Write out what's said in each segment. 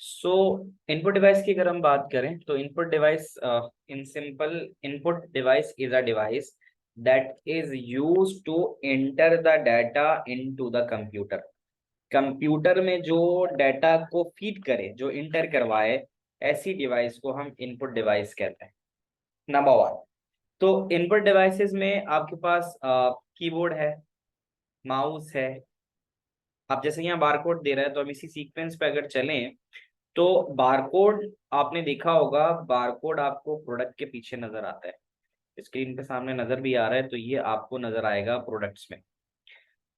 सो input device की अगर हम बात करें तो input device in simple input device is a device that is use to enter the data into the computer. Computer में जो डाटा को फीड करे, जो इंटर करवाए, ऐसी डिवाइस को हम इनपुट डिवाइस कहते हैं। नंबर वन, तो इनपुट डिवाइसेस में आपके पास कीबोर्ड है, माउस है। अब जैसे यहाँ बारकोड दे रहा है तो हम इसी सीक्वेंस पे अगर चलें तो बारकोड आपने देखा होगा, बारकोड आपको प्रोडक्ट के पीछे नजर आता है, स्क्रीन पे सामने नजर भी आ रहा है, तो ये आपको नजर आएगा प्रोडक्ट्स में।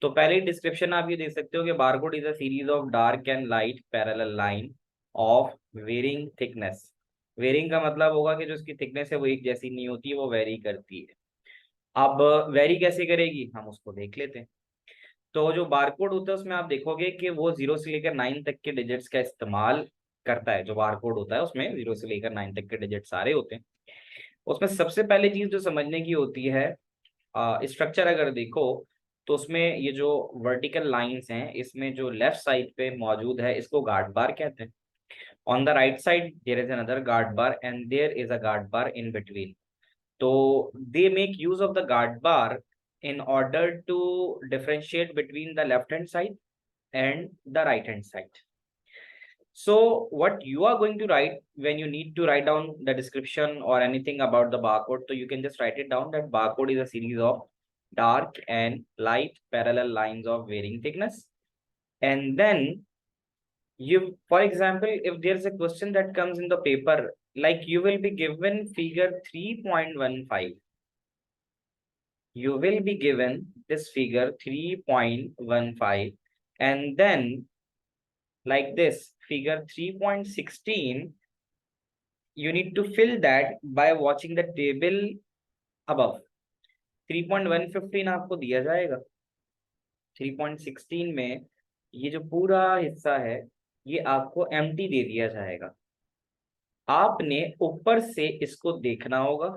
तो पहले ही डिस्क्रिप्शन आप ये देख सकते हो कि barcode is a series of dark and light parallel line of varying thickness. Varying का मतलब होगा कि जो इसकी थिकनेस है वो एक जैसी नहीं होती है, वो वेरी करती है। अब वेरी कैसे करेगी हम उसको देख लेते हैं। तो जो बारकोड होता है उसमें आप देखोगे कि वो 0 से लेकर 9 तक के डिजिट्स का इस्तेमाल करता है। जो बारकोड होता है उसमें 0 से लेकर 9 तक के डिजिट सारे होते हैं। उसमें सबसे पहले चीज जो समझने की होती है, स्ट्रक्चर अगर देखो तो उसमें ये जो वर्टिकल लाइंस हैं, इसमें जो लेफ्ट साइड पे मौजूद है इसको गार्ड बार कहते हैं। On the right side there is another guard bar and there is a guard bar in between. तो they make use of the guard bar in order to differentiate between the left hand side and the right hand side. So what you are going to write when you need to write down the description or anything about the barcode, so you can just write it down that barcode is a series of dark and light parallel lines of varying thickness. And then you, for example, if there's a question that comes in the paper, like you will be given figure 3.15, you will be given this figure 3.15, and then like this figure 3.16, you need to fill that by watching the table above. 3.115 आपको दिया जाएगा, 3.16 में ये जो पूरा हिस्सा है ये आपको एम्प्टी दे दिया जाएगा। आपने ऊपर से इसको देखना होगा,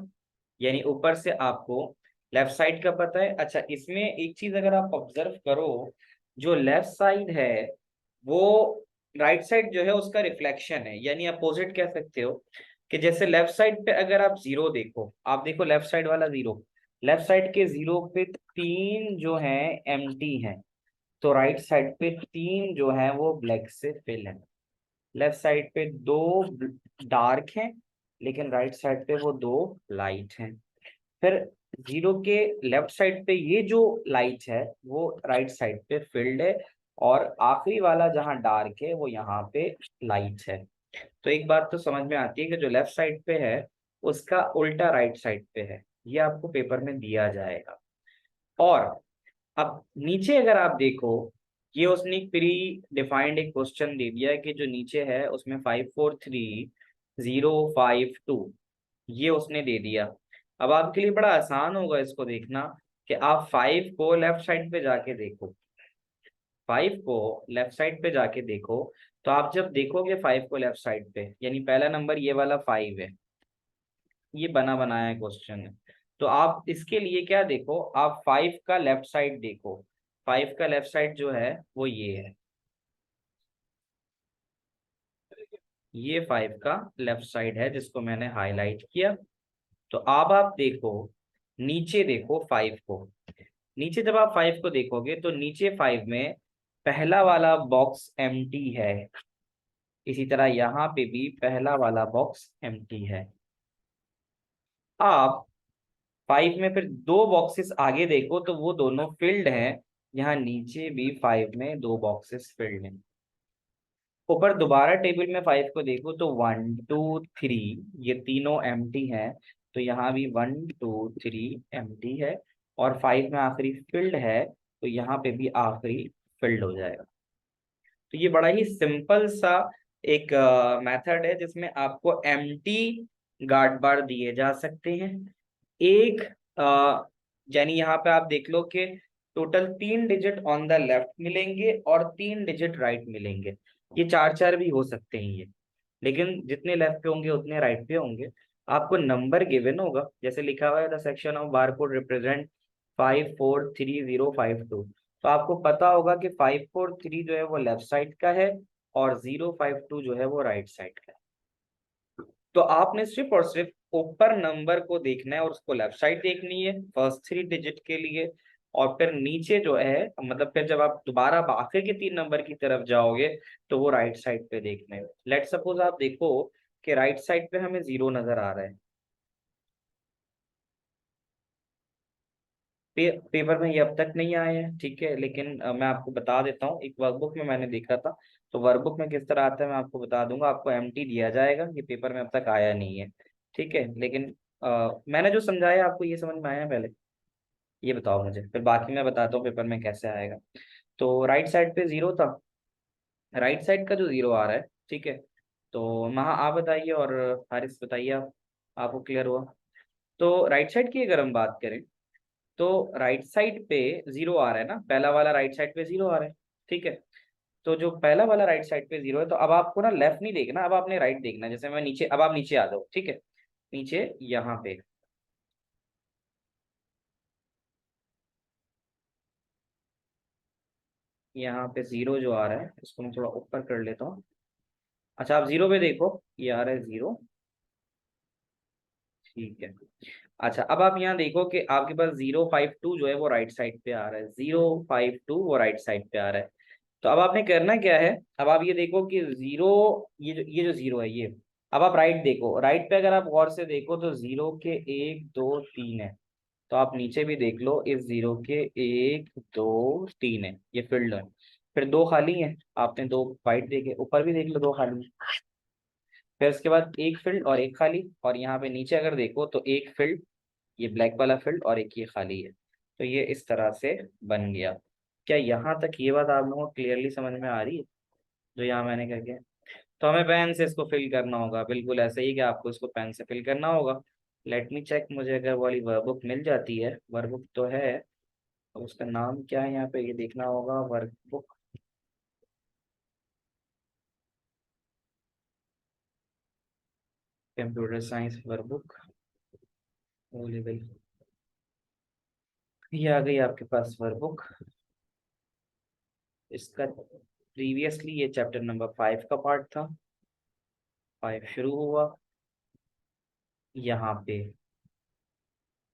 यानी ऊपर से आपको लेफ्ट साइड का पता है। अच्छा, इसमें एक चीज अगर आप ऑब्जर्व करो, जो लेफ्ट साइड है वो राइट साइड जो है उसका रिफ्लेक्शन है, यानी अपोजिट कह सकते हो। कि जैसे लेफ्ट साइड पे अगर आप जीरो देखो, आप देखो लेफ्ट साइड वाला जीरो, लेफ्ट साइड के जीरो पे तीन जो है एम्प्टी है, तो राइट साइड पे तीन जो है वो ब्लैक से फिल है। लेफ्ट साइड पे दो डार्क हैं लेकिन राइट साइड पे वो दो लाइट हैं। फिर जीरो के लेफ्ट साइड पे ये जो लाइट है वो राइट साइड पे फिल्ड है, और आखिरी वाला जहां डार्क है वो यहाँ पे लाइट है। तो एक बात तो समझ में आती है कि जो लेफ्ट साइड पे है उसका उल्टा राइट साइड पे है, ये आपको पेपर में दिया जाएगा। और अब नीचे अगर आप देखो, ये उसने एक प्री डिफाइंड एक क्वेश्चन दे दिया है कि जो नीचे है उसमें 543,052 ये उसने दे दिया। अब आपके लिए बड़ा आसान होगा इसको देखना कि आप 5 को लेफ्ट साइड पे जाके देखो, 5 को लेफ्ट साइड पे जाके देखो। तो आप जब देखोगे 5 को लेफ्ट साइड पे, यानी पहला नंबर ये वाला 5 है, ये बना बनाया क्वेश्चन है। तो आप इसके लिए क्या देखो, आप 5 का लेफ्ट साइड देखो। 5 का लेफ्ट साइड जो है वो ये है, ये 5 का लेफ्ट साइड है जिसको मैंने हाईलाइट किया। तो अब आप देखो, नीचे देखो 5 को। नीचे जब आप 5 को देखोगे तो नीचे 5 में पहला वाला बॉक्स एम्प्टी है, इसी तरह यहाँ पे भी पहला वाला बॉक्स एम्प्टी है। आप 5 में फिर दो बॉक्सेस आगे देखो तो वो दोनों फिल्ड हैं, यहाँ नीचे भी 5 में दो बॉक्सेस फिल्ड हैं। ऊपर दोबारा टेबल में 5 को देखो तो 1 2 3 ये तीनों एम्प्टी हैं, तो यहाँ भी 1 2 3 एम्प्टी है, और 5 में आखिरी फिल्ड है तो यहाँ पे भी आखिरी फिल्ड हो जाएगा। तो ये बड़ा ही सिंपल सा एक मेथड है जिसमें आपको एम्प्टी गार्ड बार दिए जा सकते हैं। एक यानी यहाँ पे आप देख लो कि total 3 digit on the left मिलेंगे और 3 डिजिट राइट मिलेंगे। ये चार चार भी हो सकते हैं ये, लेकिन जितने लेफ्ट पे होंगे उतने राइट पे होंगे। आपको नंबर गिवन होगा, जैसे लिखा हुआ है the section of barcode represent 543,052। तो आपको पता होगा कि 543 जो है वो लेफ्ट साइड का है और 052 जो है वो राइट साइड का है। तो आपने सिर्फ और सिर्फ ऊपर नंबर को देखना है और उसको लेफ्ट साइड देखनी है फर्स्ट 3 डिजिट के लिए, और फिर नीचे जो है मतलब फिर जब आप दोबारा बाकी के 3 नंबर की तरफ जाओगे तो वो राइट साइड पे देखने हैं। लेट सपोज आप देखो कि राइट साइड पे हमें 0 नजर आ रहा है। पेपर में ये अब तक नहीं आए हैं, ठीक है, लेकिन मैं आपको बता देता हूँ, एक वर्कबुक में मैंने देखा था। तो वर्कबुक में किस तरह आता है मैं आपको बता दूंगा, आपको एम्प्टी दिया जाएगा, ये पेपर में अब तक आया नहीं है, ठीक है। लेकिन मैंने जो समझाया आपको ये समझ में आया पहले, ये बताओ मुझे, फिर बाकी मैं बताता हूँ पेपर में कैसे आएगा। तो राइट साइड पे 0 था, राइट साइड का जो 0 आ रहा है, ठीक है। तो महा आप बताइए और हारिस बताइए, आप आपको क्लियर हुआ? तो राइट साइड की अगर हम बात करें तो राइट साइड पे 0 आ रहा है ना, पहला वाला राइट साइड पे 0 आ रहा है, ठीक है। तो जो पहला वाला राइट साइड पे 0 है, तो अब आपको ना लेफ्ट नहीं देखना, अब आपने राइट देखना है। जैसे मैं नीचे, अब आप नीचे आ जाओ, ठीक है, नीचे यहाँ पे, यहाँ पे 0 जो आ रहा है इसको मैं थोड़ा ऊपर कर लेता हूँ। अच्छा आप 0 पे देखो, ये आ रहा है 0, ठीक है। अच्छा अब आप यहाँ देखो कि आपके पास 052 जो है वो राइट साइड पे आ रहा है, 052 वो राइट साइड पे आ रहा है। तो अब आपने करना क्या है, अब आप ये देखो कि 0, ये जो 0 है ये, अब आप राइट देखो, राइट पे अगर आप गौर से देखो तो 0 के 1 2 3 है। तो आप नीचे भी देख लो, इस 0 के 1 2 3 है, ये फील्ड है। फिर 2 खाली है, आपने 2 वाइट देखे, ऊपर भी देख लो 2 खाली है। फिर उसके बाद एक फील्ड और एक खाली, और यहाँ पे नीचे अगर देखो तो एक फील्ड, ये ब्लैक वाला फील्ड, और एक ये खाली है। तो ये इस तरह से बन गया। क्या यहाँ तक ये बात आप लोगों को क्लियरली समझ में आ रही है जो यहाँ मैंने करके? तो हमें पेन से इसको फिल करना होगा, बिल्कुल ऐसे ही कि आपको इसको पेन से फिल करना होगा। लेट मी चेक, मुझे अगर वाली वर्कबुक मिल जाती है, वर्कबुक तो है, तो उसका नाम क्या है यहाँ पे ये देखना होगा, workbook, computer science workbook available. ये आ गई आपके पास वर्कबुक। इसका प्रीवियसली ये चैप्टर नंबर 5 का पार्ट था, 5 शुरू हुआ यहाँ पे,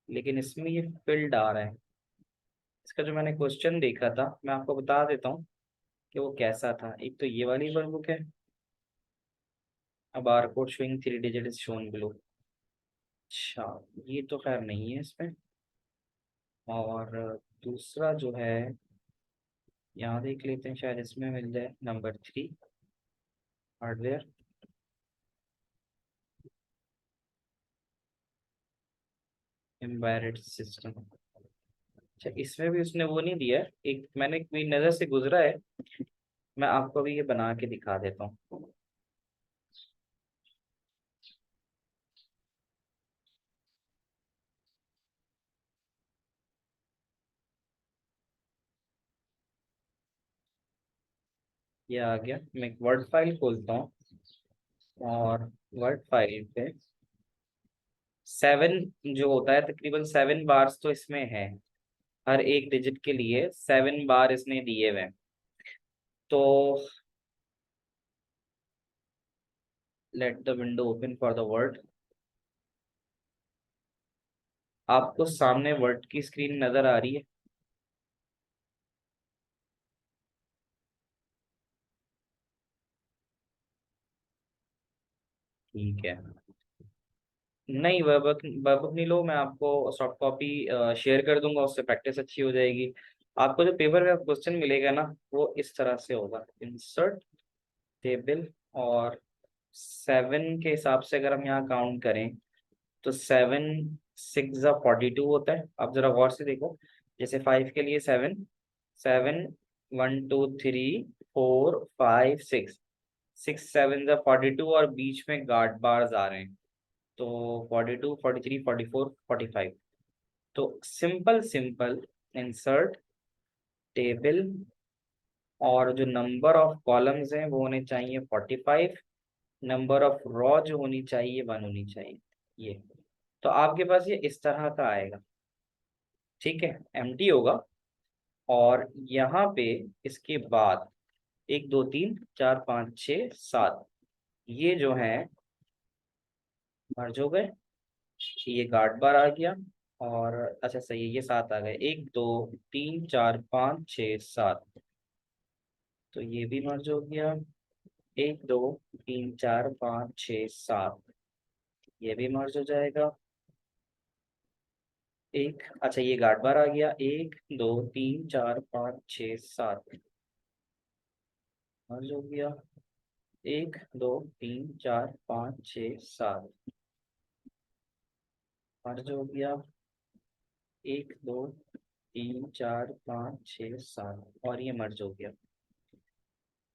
लेकिन इसमें ये फील्ड आ रहा है। इसका जो मैंने क्वेश्चन देखा था मैं आपको बता देता हूँ कि वो कैसा था। एक तो ये वाली वर्कबुक है, अब bar code showing 3 digit is shown below. अच्छा ये तो खैर नहीं है इसमें। और दूसरा जो है, यहाँ देख लेते हैं, शायद इसमें मिल जाए नंबर 3, हार्डवेयर एम्बेडेड सिस्टम। अच्छा इसमें भी उसने वो नहीं दिया है, एक मैंने मेरी नज़र से गुजरा है, मैं आपको भी ये बना के दिखा देता हूँ। ये आ गया, मैं एक वर्ड फाइल खोलता हूँ, और वर्ड फाइल पे 7 जो होता है, तकरीबन 7 बार्स तो इसमें है, हर एक डिजिट के लिए 7 बार इसने दिए हुए हैं। तो let the window open for the word. आपको सामने वर्ड की स्क्रीन नजर आ रही है? ठीक है, नहीं वर्कबुक, वर्कबुक नहीं लो, मैं आपको सॉफ्ट कॉपी शेयर कर दूंगा, उससे प्रैक्टिस अच्छी हो जाएगी। आपको जो पेपर का क्वेश्चन मिलेगा ना वो इस तरह से होगा, इंसर्ट टेबल, और 7 के हिसाब से अगर हम यहाँ काउंट करें तो 7 6 42 होता है। आप जरा गौर से देखो, जैसे 5 के लिए 7 7 1 2 3 4 5 6, 6 7 42, और बीच में गार्ड बार्स आ रहे हैं, तो 42 43 44 45। तो सिंपल सिंपल इंसर्ट टेबल, और जो नंबर ऑफ कॉलम्स हैं वो होने चाहिए 45, नंबर ऑफ रॉ जो होनी चाहिए 1 होनी चाहिए, ये। तो आपके पास ये इस तरह का आएगा, ठीक है, एम्प्टी होगा। और यहाँ पे इसके बाद 1 2 3 4 5 6 7, ये जो है मर्ज हो गए। ये गार्ड बार आ गया, और अच्छा सही है, ये 7 आ गए, 1 2 3 4 5 6 7, तो ये भी मर्ज हो गया। 1 2 3 4 5 6 7, ये भी मर्ज हो जाएगा। एक अच्छा ये गार्ड बार आ गया, 1 2 3 4 5 6 7, मर्ज हो गया। 1 2 3 4 5 6 7, मर्ज हो गया। 1 2 3 4 5 6 7, और ये मर्ज हो गया।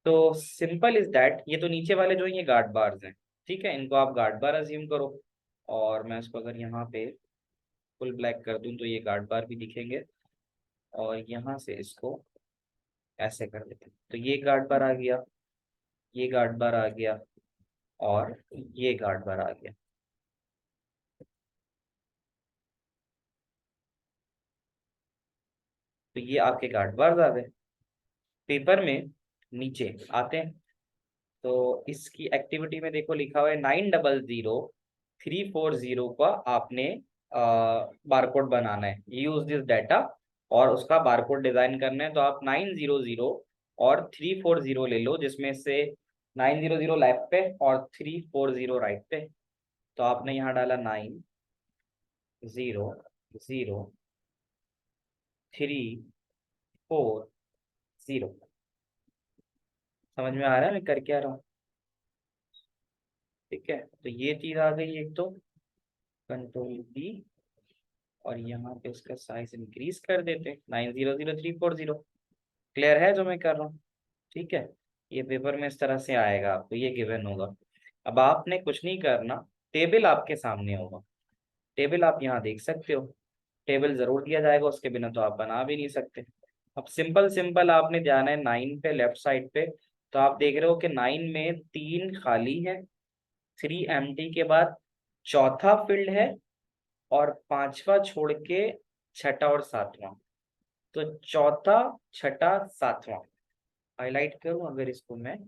तो सिंपल इज दैट, ये तो नीचे वाले जो हैं ये गार्ड बार्स हैं, ठीक है, इनको आप गार्ड बार अज्यूम करो। और मैं इसको अगर यहाँ पे फुल ब्लैक कर दूं तो ये गार्ड बार भी दिखेंगे, और यहाँ से इसको ऐसे कर देते हैं तो ये गार्ड बार आ गया, ये गार्ड बार आ गया, और ये गार्ड बार आ गया। तो ये आपके गार्ड बार आ गए। पेपर में नीचे आते हैं, तो इसकी एक्टिविटी में देखो लिखा हुआ है 900340 का आपने बारकोड बनाना है, यूज दिस डाटा, और उसका बारकोड डिजाइन करना है। तो आप 900 और 340 ले लो, जिसमें से 900 लेफ्ट पे और 340 राइट पे। तो आपने यहाँ डाला 900 340। समझ में आ रहा है मैं कर क्या रहा हूँ? ठीक है, तो ये चीज आ गई एक, तो कंट्रोल बी, और यहाँ पे इसका साइज इंक्रीज कर देते, 900 340। क्लियर है जो मैं कर रहा हूँ? ठीक है, ये पेपर में इस तरह से आएगा, आपको ये गिवन होगा। अब आपने कुछ नहीं करना, टेबल आपके सामने होगा, टेबल आप यहाँ देख सकते हो, टेबल जरूर दिया जाएगा, उसके बिना तो आप बना भी नहीं सकते। अब सिंपल सिंपल आपने जाना है 9 पे, लेफ्ट साइड पे। तो आप देख रहे हो कि 9 में 3 खाली है, 3 एम्प्टी के बाद चौथा फील्ड है, और पांचवा छोड़ के छठा और सातवां। तो चौथा, छठा, सातवां हाईलाइट करूं अगर इसको मैं,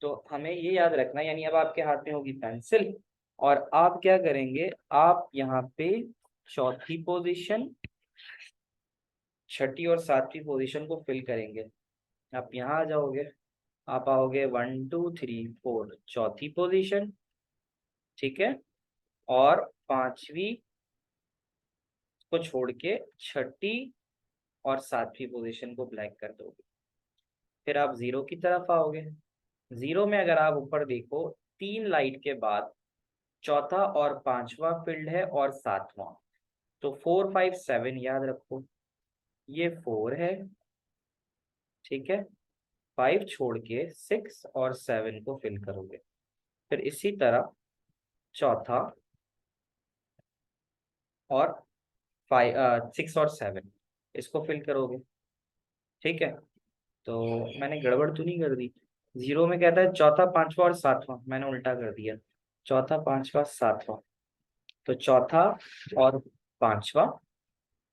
तो हमें ये याद रखना, यानी अब आपके हाथ में होगी पेंसिल, और आप क्या करेंगे, आप यहाँ पे चौथी पोजीशन, छठी और सातवीं पोजीशन को फिल करेंगे। आप यहाँ आ जाओगे, आप आओगे 1 2 3 4 चौथी पोजीशन, ठीक है, और पांचवी को छोड़ के छठी और सातवीं पोजीशन को ब्लैक कर दोगे। फिर आप जीरो की तरफ आओगे। जीरो में अगर आप ऊपर देखो, 3 लाइट के बाद चौथा और पांचवा फील्ड है और सातवां, तो 4 5 7 याद रखो, ये 4 है, ठीक है, 5 छोड़ के 6 और 7 को फिल करोगे। फिर इसी तरह चौथा और 5 6 और 7 इसको फिल करोगे, ठीक है। तो मैंने गड़बड़ तो नहीं कर दी? जीरो में कहता है चौथा, पांचवा और सातवां, मैंने उल्टा कर दिया, चौथा, पांचवा, सातवां। तो चौथा और पांचवा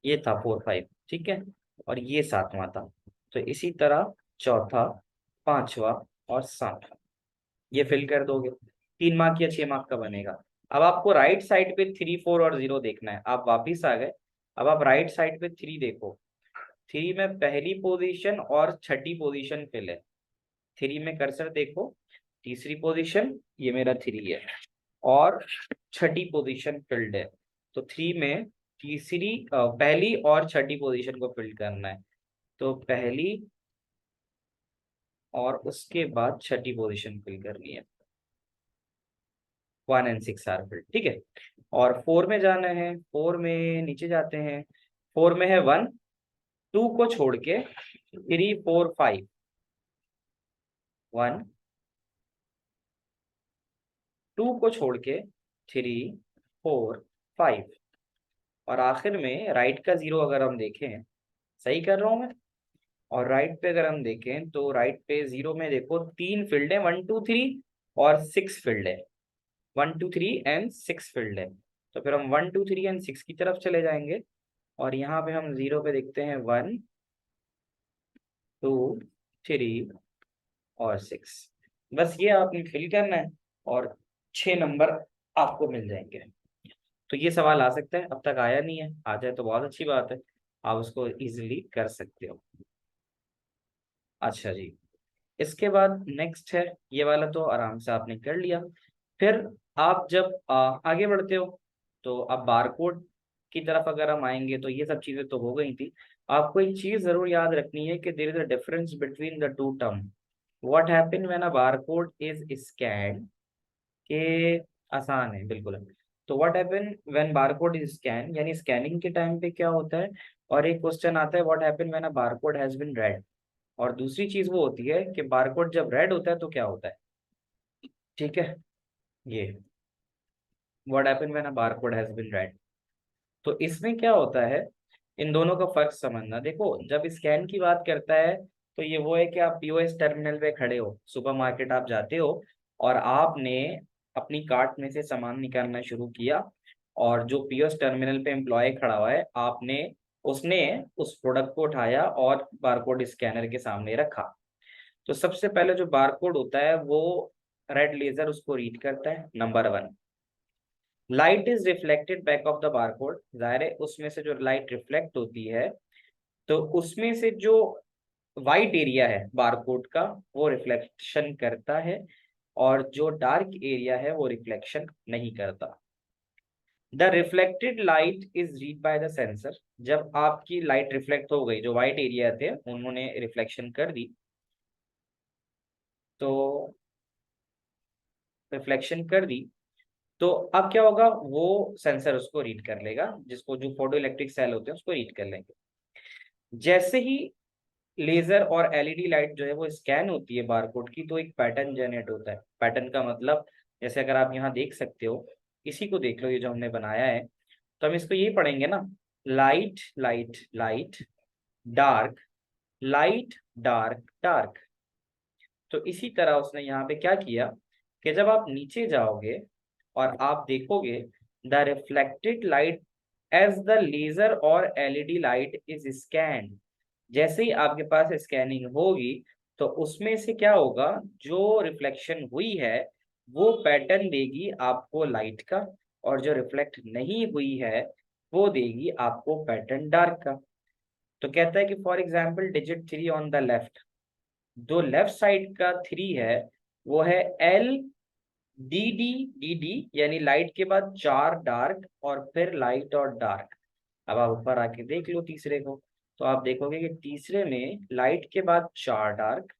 ये था 4 5, ठीक है, और ये सातवां था। तो इसी तरह चौथा, पांचवा और सातवां ये फिल कर दोगे, 3 मार्क या 6 मार्क का बनेगा। अब आपको राइट साइड पे 3 4 और 0 देखना है, आप वापिस आ गए। अब आप राइट साइड पे 3 देखो, 3 में पहली पोजीशन और छठी पोजीशन फिल है। 3 में कर्सर देखो, तीसरी पोजीशन ये मेरा 3 है, और छठी पोजीशन फिल्ड है। तो 3 में पहली और छठी पोजीशन को फिल करना है। तो पहली और उसके बाद छठी पोजीशन फिल करनी है। 1 एंड 6 आर फिल्ड, ठीक है। और 4 में जाना है, 4 में नीचे जाते हैं, 4 में है 1, 2 को छोड़ के 3 4 5, 1 2 को छोड़ के 3 4 5, और आखिर में राइट का 0 अगर हम देखें, सही कर रहा हूं मैं? और राइट पे अगर हम देखें तो राइट पे 0 में देखो 3 फील्ड है, 1 2 3 और 6 फील्ड है, 1 2 3 एंड 6 फील्ड है। तो फिर हम 1 2 3 एंड 6 की तरफ चले जाएंगे, और यहाँ पे हम 0 पे देखते हैं 1 2 3 और 6। बस ये आपने फिल करना है और 6 नंबर आपको मिल जाएंगे। तो ये सवाल आ सकता है, अब तक आया नहीं है, आ जाए तो बहुत अच्छी बात है, आप उसको इजीली कर सकते हो। अच्छा जी, इसके बाद नेक्स्ट है, ये वाला तो आराम से आपने कर लिया। फिर आप जब आगे बढ़ते हो तो अब बारकोड की तरफ अगर हम आएंगे तो ये सब चीजें तो हो गई थी। आपको एक चीज जरूर याद रखनी है कि there is a difference between the two term. What happen when a barcode is scan के, आसान है बिल्कुल। तो what happen when barcode is scan, यानी स्कैनिंग के टाइम पे क्या होता है। और एक क्वेश्चन आता है what happen when a barcode has been read. और दूसरी चीज वो होती है कि बारकोड जब रेड होता है तो क्या होता है। ठीक है, ये what happen when a barcode has been read. तो इसमें क्या होता है, इन दोनों का फर्क समझना। देखो जब स्कैन की बात करता है तो ये वो है कि आप पीओएस टर्मिनल पे खड़े हो, सुपरमार्केट आप जाते हो और आपने अपनी कार्ट में से सामान निकालना शुरू किया, और जो पीओएस टर्मिनल पे एम्प्लॉय खड़ा हुआ है आपने उसने उस प्रोडक्ट को उठाया और बारकोड स्कैनर के सामने रखा। तो सबसे पहले जो बारकोड होता है वो रेड लेजर उसको रीड करता है, number 1। Light is reflected back of the barcode, जाहिर है उसमें से जो लाइट रिफ्लेक्ट होती है तो उसमें से जो वाइट एरिया है बारकोड का वो रिफ्लेक्शन करता है, और जो डार्क एरिया है वो रिफ्लेक्शन नहीं करता। The reflected light is read by the sensor, जब आपकी लाइट रिफ्लेक्ट हो गई, जो वाइट एरिया थे उन्होंने रिफ्लेक्शन कर दी, तो रिफ्लेक्शन कर दी, तो अब क्या होगा, वो सेंसर उसको रीड कर लेगा, जिसको जो फोटो इलेक्ट्रिक सेल होते हैं उसको रीड कर लेंगे। जैसे ही लेजर और एलईडी लाइट जो है वो स्कैन होती है बारकोड की, तो एक पैटर्न जनरेट होता है। पैटर्न का मतलब, जैसे अगर आप यहाँ देख सकते हो, इसी को देख लो, ये जो हमने बनाया है, तो हम इसको यही पढ़ेंगे ना, light light light, dark light, dark dark. तो इसी तरह उसने यहाँ पे क्या किया कि जब आप नीचे जाओगे और आप देखोगे the reflected light as the laser और एलईडी लाइट इज स्कैन, जैसे ही आपके पास स्कैनिंग होगी तो उसमें से क्या होगा, जो रिफ्लेक्शन हुई है वो पैटर्न देगी आपको लाइट का, और जो रिफ्लेक्ट नहीं हुई है वो देगी आपको पैटर्न डार्क का। तो कहता है कि for example digit 3 on the left, जो लेफ्ट साइड का 3 है वो है L D D D D, यानी लाइट के बाद 4 डार्क और फिर लाइट और डार्क। अब आप ऊपर आके देख लो तीसरे को, तो आप देखोगे कि तीसरे में लाइट के बाद 4 डार्क,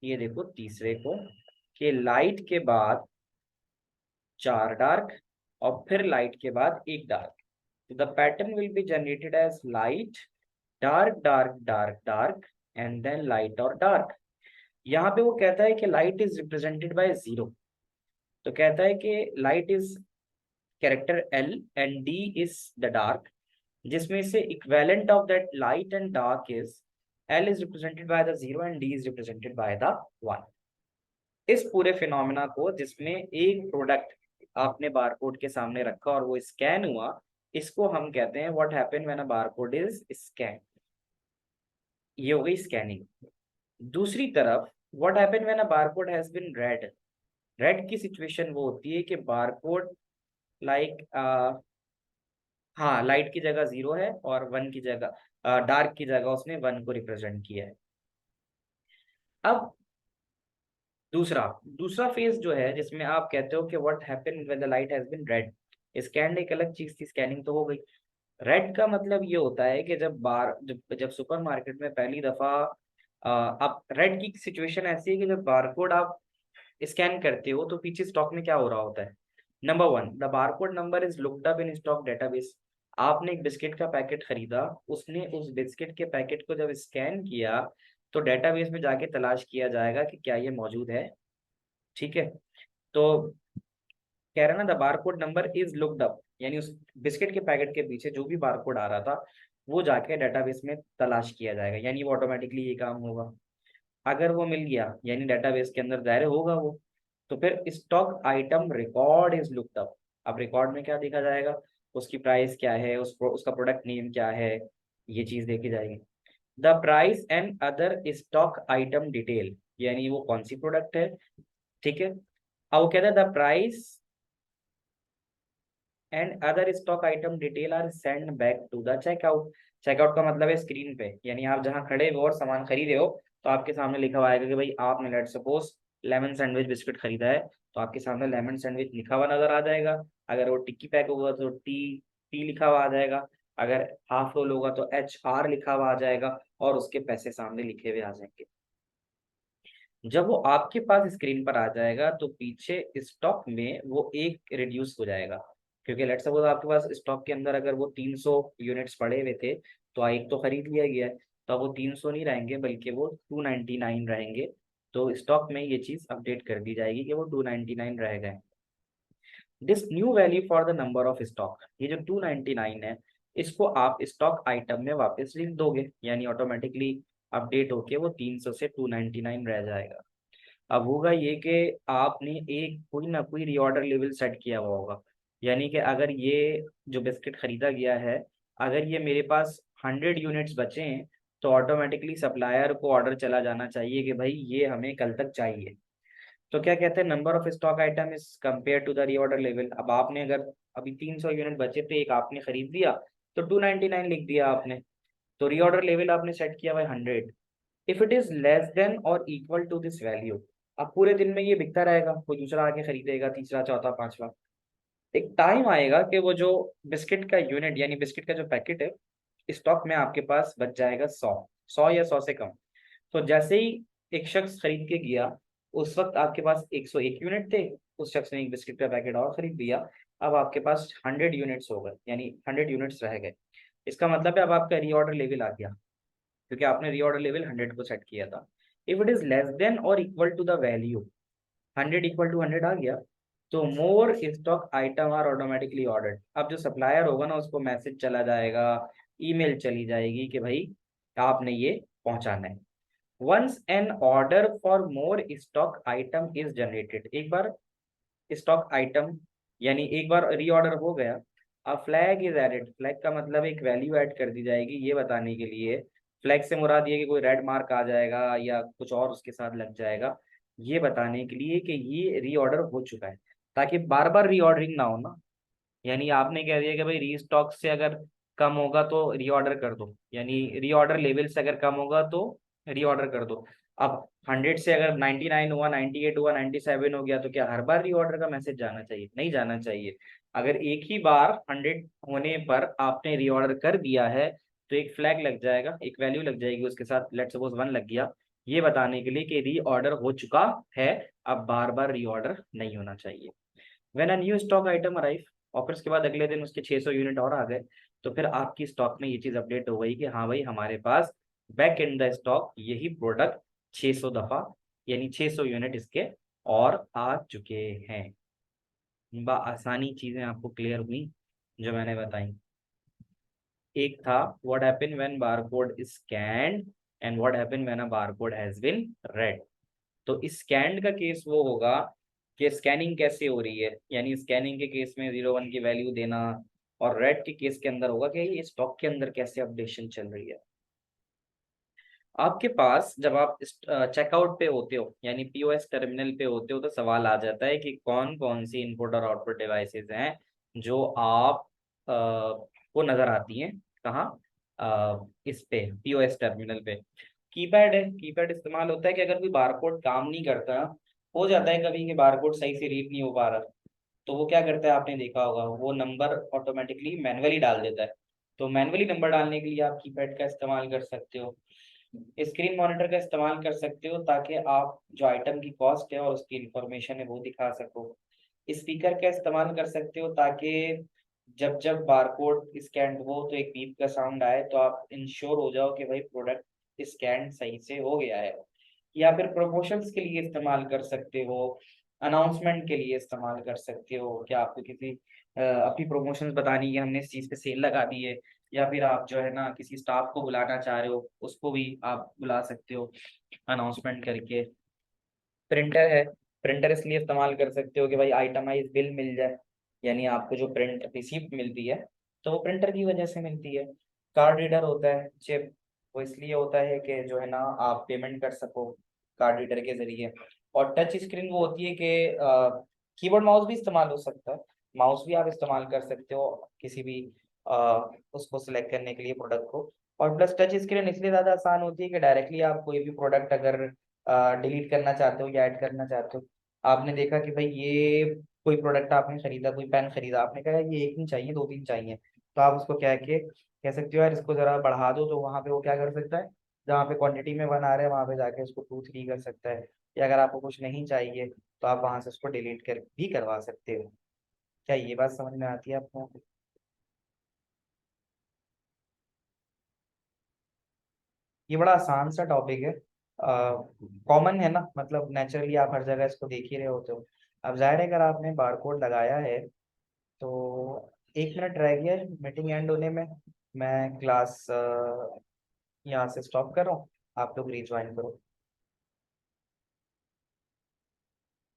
ये देखो तीसरे को कि लाइट के बाद 4 डार्क और फिर लाइट के बाद 1 डार्क। तो the pattern will be generated as light dark dark dark dark and then light और डार्क। यहाँ पे वो कहता है कि लाइट इज रिप्रेजेंटेड बाय 0। तो कहता है कि light is character L and D is the dark, जिसमें से equivalent of that light and dark is L is represented by the 0 and D is represented by the 1। इस पूरे phenomena को, जिसमें एक प्रोडक्ट आपने बारकोड के सामने रखा और वो स्कैन हुआ, इसको हम कहते हैं what happen when a barcode is scan. ये हो गई स्कैनिंग। दूसरी तरफ what happen when a barcode has been read. Read की सिचुएशन वो होती है कि बारकोड लाइक हाँ, लाइट की जगह 0 है और 1 की जगह डार्क की जगह उसने 1 को रिप्रेजेंट किया है। अब दूसरा दूसरा फेज जो है जिसमें आप कहते हो कि what happened when the light has been read. Scan एक अलग चीज थी, स्कैनिंग तो हो गई। रेड का मतलब ये होता है कि जब सुपरमार्केट में पहली दफा अब रेड की सिचुएशन ऐसी है कि जब बारकोड आप स्कैन करते हो तो पीछे स्टॉक में क्या हो रहा होता है। Number 1, the barcode number is looked up in stock database. आपने एक बिस्किट का पैकेट खरीदा, उसने उस बिस्किट के पैकेट को जब स्कैन किया तो डेटाबेस में जाके तलाश किया जाएगा कि क्या ये मौजूद है। ठीक है, तो कह रहा ना the barcode number is looked up, यानी उस बिस्किट के पैकेट के पीछे जो भी बारकोड आ रहा था वो जाके डेटाबेस में तलाश किया जाएगा, यानी वो ऑटोमेटिकली ये काम होगा। अगर वो मिल गया यानी डेटाबेस के अंदर दायरे होगा वो, तो फिर stock item record is looked up. अब रिकॉर्ड में क्या देखा जाएगा, उसकी प्राइस क्या है, उसका प्रोडक्ट नेम क्या है, ये चीज देखी जाएगी। The price and other stock item detail, यानी वो कौन सी प्रोडक्ट है, ठीक है। अब वो कहता है the price and other stock item detail are send back to the checkout. Checkout का मतलब है स्क्रीन पे, यानी आप जहाँ खड़े हो और सामान खरीदे हो तो आपके सामने लिखा हुआ आएगा कि भाई आपने let suppose lemon sandwich biscuit खरीदा है, तो आपके सामने लेमन सैंडविच लिखा हुआ नजर आ जाएगा। अगर वो टिक्की पैक होगा तो टी टी लिखा हुआ आ जाएगा। अगर हाफ रोल होगा तो HR लिखा हुआ आ जाएगा, और उसके पैसे सामने लिखे हुए आ जाएंगे। जब वो आपके पास स्क्रीन पर आ जाएगा तो पीछे स्टॉक में वो एक रिड्यूस हो जाएगा, क्योंकि लेट्स सपोज आपके पास स्टॉक के अंदर अगर वो 300 यूनिट्स पड़े हुए थे, तो एक तो खरीद लिया गया है, तो अब वो 300 नहीं रहेंगे बल्कि वो 299 रहेंगे। तो स्टॉक में ये चीज अपडेट कर दी जाएगी कि वो 299 रह गए। This new value for the number of stock, ये जो 299 है इसको आप स्टॉक आइटम में वापस लिख दोगे, यानी ऑटोमेटिकली अपडेट होके वो 300 से 299 रह जाएगा। अब होगा ये कि आपने एक कोई ना कोई रीऑर्डर लेवल सेट किया हुआ होगा, यानी कि अगर ये जो बिस्किट खरीदा गया है, अगर ये मेरे पास 100 यूनिट्स बचे हैं, तो ऑटोमेटिकली सप्लायर को ऑर्डर चला जाना चाहिए कि भाई ये हमें कल तक चाहिए। तो क्या कहते हैं, number of stock item is compare to the reorder level. अब आपने अगर अभी 300 यूनिट बचे थे, एक आपने खरीद लिया, तो 299 लिख दिया आपने, तो रीऑर्डर लेवल आपने सेट किया हुआ है 100। If it is less than और इक्वल टू दिस वैल्यू, अब पूरे दिन में ये बिकता रहेगा, कोई दूसरा आके खरीदेगा, तीसरा चौथा पांचवा। एक टाइम आएगा कि वो जो बिस्किट का यूनिट यानी बिस्किट का जो पैकेट है, स्टॉक में आपके पास बच जाएगा 100 या 100 से कम। तो जैसे ही एक शख्स खरीद के गया, उस वक्त आपके पास 101 यूनिट थे, उस शख्स ने एक बिस्किट का पैकेट और खरीद लिया, अब आपके पास 100 यूनिट्स हो गए, यानी 100 यूनिट्स रह गए। इसका मतलब है अब आपका रीऑर्डर लेवल आ गया, क्योंकि आपने रीऑर्डर लेवल 100 को सेट किया था। If it is less than और इक्वल टू द वैल्यू, 100 = 100 आ गया, तो more stock item are automatically ordered. अब जो सप्लायर होगा ना, उसको मैसेज चला जाएगा, ईमेल चली जाएगी कि भाई आपने ये पहुंचाना है। Once an order for more stock item is generated, एक बार स्टॉक आइटम यानी एक बार रीऑर्डर हो गया, अब फ्लैग इज एडेड। फ्लैग का मतलब एक वैल्यू ऐड कर दी जाएगी, ये बताने के लिए। फ्लैग से मुराद ये कि कोई रेड मार्क आ जाएगा या कुछ और उसके साथ लग जाएगा, ये बताने के लिए कि ये रीऑर्डर हो चुका है, ताकि बार बार रीऑर्डरिंग ना हो ना। यानी आपने कह दिया कि भाई रीस्टॉक से अगर कम होगा तो रीऑर्डर कर दो, यानी रीऑर्डर लेवल से अगर कम होगा तो रीऑर्डर कर दो। अब 100 से अगर 99 हुआ, 98 हुआ, 97 हो गया, तो क्या हर बार रीऑर्डर का मैसेज जाना चाहिए? नहीं जाना चाहिए। अगर एक ही बार 100 होने पर आपने रीऑर्डर कर दिया है, तो एक फ्लैग लग जाएगा, एक वैल्यू लग जाएगी उसके साथ, लेट सपोज 1 लग गया, ये बताने के लिए कि रीऑर्डर हो चुका है, अब बार बार रीऑर्डर नहीं होना चाहिए। When a new stock item arrive, और फिर उसके बाद अगले दिन उसके 600 यूनिट और आ गए, तो फिर आपकी स्टॉक में ये चीज अपडेट हो गई कि हाँ भाई हमारे पास बैक इन द स्टॉक यही प्रोडक्ट 600 दफा यानी 600 यूनिट इसके और आ चुके हैं। आसानी चीजें आपको क्लियर हुई जो मैंने बताई। एक था what happen when barcode is scanned and what happen when a barcode has been read. तो स्कैन्ड का केस वो होगा कि स्कैनिंग कैसे हो रही है, यानी स्कैनिंग के केस में 01 की वैल्यू देना, और रेड के केस के अंदर होगा कि ये स्टॉक के अंदर कैसे अपडेशन चल रही है। आपके पास जब आप चेकआउट पे होते हो यानी POS टर्मिनल पे होते हो, तो सवाल आ जाता है कि कौन कौन सी इनपुट और आउटपुट डिवाइसेस हैं जो आप को नजर आती हैं कहाँ, इस पे POS टर्मिनल पे। कीपैड है, कीपैड इस्तेमाल होता है कि अगर कोई बारकोड काम नहीं करता, हो जाता है कभी कि बारकोड सही से रीड नहीं हो पा रहा, तो वो क्या करता है आपने देखा होगा, वो नंबर ऑटोमेटिकली मैन्युअली डाल देता है। तो मैन्युअली नंबर डालने के लिए आप कीपैड का इस्तेमाल कर सकते हो। स्क्रीन मॉनिटर का इस्तेमाल कर सकते हो ताकि आप जो आइटम की कॉस्ट है और उसकी इंफॉर्मेशन है वो दिखा सको। स्पीकर का इस्तेमाल कर सकते हो ताकि जब जब बारकोड स्कैन हो तो एक बीप का साउंड आए, तो आप इंश्योर हो जाओ कि भाई प्रोडक्ट स्कैन सही से हो गया है। या फिर प्रमोशंस के लिए इस्तेमाल कर सकते हो, अनाउंसमेंट के लिए इस्तेमाल कर सकते हो, क्या आपको किसी अपनी प्रमोशंस बतानी है, हमने इस चीज़ पे सेल लगा दी है, या फिर आप जो है ना किसी स्टाफ को बुलाना चाह रहे हो, उसको भी आप बुला सकते हो अनाउंसमेंट करके। प्रिंटर है, प्रिंटर इसलिए इस्तेमाल कर सकते हो कि भाई आइटमाइज बिल मिल जाए, यानी आपको जो प्रिंट रिसीप्ट मिलती है तो वो प्रिंटर की वजह से मिलती है। कार्ड रीडर होता है, चिप वो इसलिए होता है कि जो है ना आप पेमेंट कर सको कार्ड रीडर के जरिए। और टच स्क्रीन वो होती है कि कीबोर्ड माउस भी इस्तेमाल हो सकता है, माउस भी आप इस्तेमाल कर सकते हो किसी भी उसको सिलेक्ट करने के लिए प्रोडक्ट को। और प्लस टच स्क्रीन इसलिए ज़्यादा आसान होती है कि डायरेक्टली आप कोई भी प्रोडक्ट अगर डिलीट करना चाहते हो या ऐड करना चाहते हो, आपने देखा कि भाई ये कोई प्रोडक्ट आपने खरीदा, कोई पेन खरीदा, आपने कहा ये एक नहीं चाहिए, दो तीन चाहिए, तो आप उसको कह सकते हो यार इसको जरा बढ़ा दो, तो वहां पे वो क्या कर सकता है, जहाँ पे क्वांटिटी में वन आ रहा है वहां पे जाके उसको 2 3 कर सकता है। या अगर आपको कुछ नहीं चाहिए तो आप वहां से उसको डिलीट कर भी करवा सकते हो। क्या ये बात समझ में आती है आपको? ये बड़ा आसान सा टॉपिक है, कॉमन है ना, मतलब नेचुरली आप हर जगह इसको देख ही रहे होते हो। अब जाहिर है अगर आपने बारकोड लगाया है तो 1 मिनट रह गया है मीटिंग एंड होने में। मैं क्लास यहाँ से स्टॉप कर रहा हूँ, आप लोग रीज्वाइन करो।